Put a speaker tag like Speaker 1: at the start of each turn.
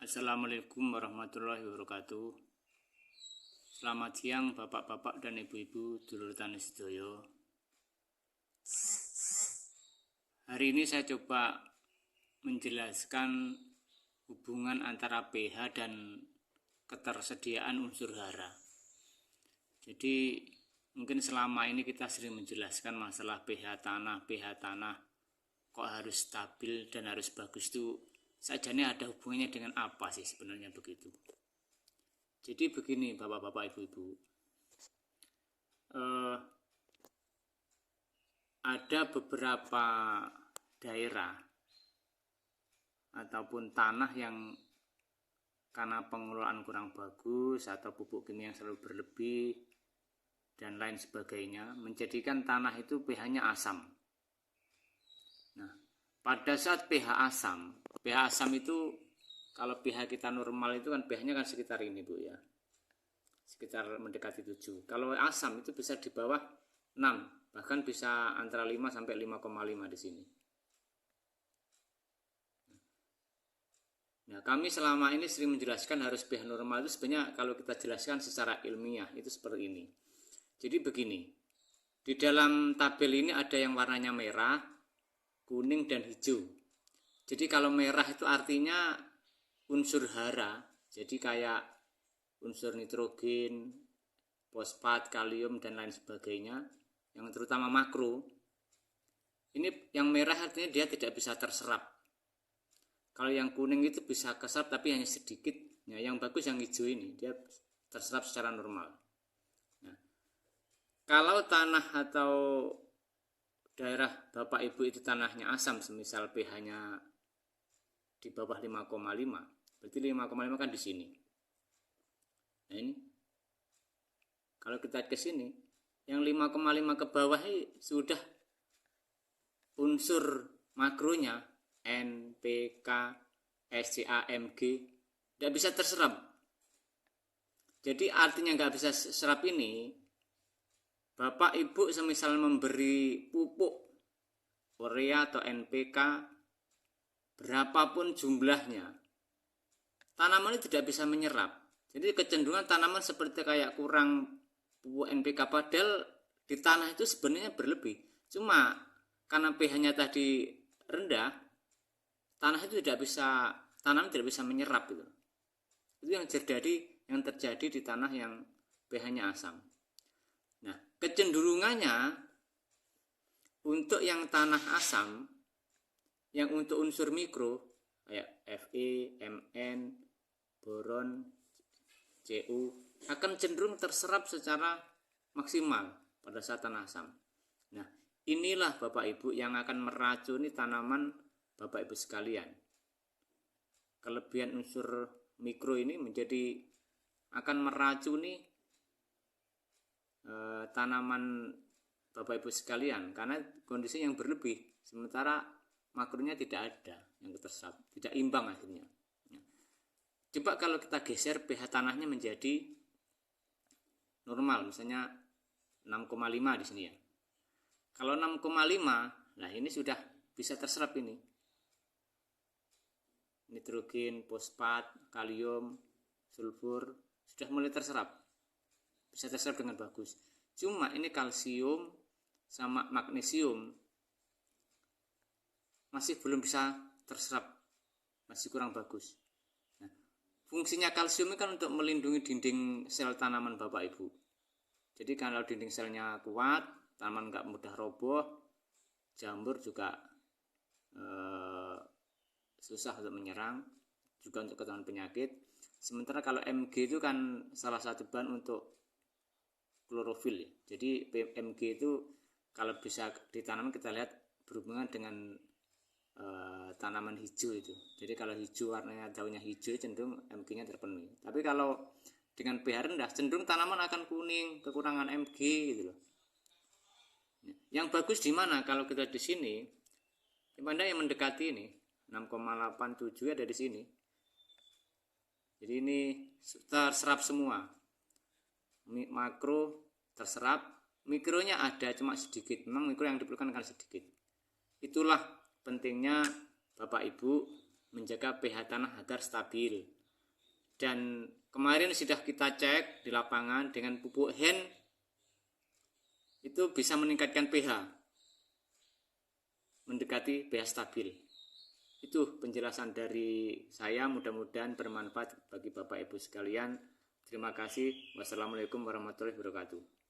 Speaker 1: Assalamualaikum warahmatullahi wabarakatuh. Selamat siang bapak-bapak dan ibu-ibu dulur tani sedoyo. Hari ini saya coba menjelaskan hubungan antara pH dan ketersediaan unsur hara. Jadi mungkin selama ini kita sering menjelaskan masalah pH tanah kok harus stabil dan harus bagus itu sajane ada hubungannya dengan apa sih sebenarnya begitu. Jadi begini bapak-bapak ibu-ibu, ada beberapa daerah ataupun tanah yang karena pengelolaan kurang bagus atau pupuk kimia yang selalu berlebih dan lain sebagainya menjadikan tanah itu pH-nya asam. Nah, pada saat pH asam itu kalau pH kita normal itu kan pH-nya kan sekitar ini Bu ya. Sekitar mendekati 7. Kalau asam itu bisa di bawah 6, bahkan bisa antara 5 sampai 5,5 di sini. Nah, kami selama ini sering menjelaskan harus pH normal itu sebenarnya kalau kita jelaskan secara ilmiah itu seperti ini. Jadi begini. Di dalam tabel ini ada yang warnanya merah, kuning dan hijau. Jadi kalau merah itu artinya unsur hara, jadi kayak unsur nitrogen, fosfat, kalium dan lain sebagainya, yang terutama makro. Ini yang merah artinya dia tidak bisa terserap. Kalau yang kuning itu bisa keserap tapi hanya sedikit. Nah, yang bagus yang hijau ini, dia terserap secara normal. Nah, kalau tanah atau daerah Bapak Ibu itu tanahnya asam, semisal pH-nya di bawah 5,5, berarti 5,5 kan di sini. Nah ini, kalau kita ke sini, yang 5,5 ke bawah ini sudah unsur makronya N, P, K, SCA, Mg tidak bisa terserap. Jadi artinya nggak bisa serap ini, Bapak Ibu semisal memberi pupuk urea atau NPK berapapun jumlahnya, tanaman ini tidak bisa menyerap. Jadi kecenderungan tanaman seperti kayak kurang pupuk NPK, padahal di tanah itu sebenarnya berlebih. Cuma karena pH-nya tadi rendah, tanaman tidak bisa menyerap gitu. Itu yang terjadi di tanah yang pH-nya asam. Nah, kecenderungannya untuk yang tanah asam, yang untuk unsur mikro kayak Fe, Mn, boron, Cu akan cenderung terserap secara maksimal pada saat tanah asam. Nah, inilah Bapak Ibu yang akan meracuni tanaman Bapak Ibu sekalian. Kelebihan unsur mikro ini akan meracuni tanaman Bapak Ibu sekalian karena kondisi yang berlebih, sementara makronya tidak ada yang terserap, tidak imbang akhirnya. Coba kalau kita geser pH tanahnya menjadi normal, misalnya 6,5 di sini ya. Kalau 6,5, nah ini sudah bisa terserap ini. Nitrogen, fosfat, kalium, sulfur sudah mulai terserap. Bisa terserap dengan bagus. Cuma ini kalsium sama magnesium masih belum bisa terserap, masih kurang bagus. Nah, fungsinya kalsium ini kan untuk melindungi dinding sel tanaman Bapak Ibu. Jadi kalau dinding selnya kuat, tanaman nggak mudah roboh, jamur juga susah untuk menyerang, juga untuk ketahuan penyakit. Sementara kalau Mg itu kan salah satu bahan untuk klorofil ya. Jadi Mg itu kalau bisa ditanam kita lihat berhubungan dengan tanaman hijau itu. Jadi kalau hijau warnanya daunnya hijau cenderung Mg-nya terpenuhi. Tapi kalau dengan pH rendah cenderung tanaman akan kuning, kekurangan Mg gitu loh. Yang bagus di mana? Kalau kita di sini, dimana yang mendekati ini 6,87 ada di sini. Jadi ini terserap semua. Makro terserap, mikronya ada cuma sedikit. Memang mikro yang diperlukan kan sedikit. Itulah pentingnya Bapak Ibu menjaga pH tanah agar stabil. Dan kemarin sudah kita cek di lapangan dengan pupuk hen itu bisa meningkatkan pH mendekati pH stabil. Itu penjelasan dari saya, mudah-mudahan bermanfaat bagi Bapak Ibu sekalian. Terima kasih. Wassalamualaikum warahmatullahi wabarakatuh.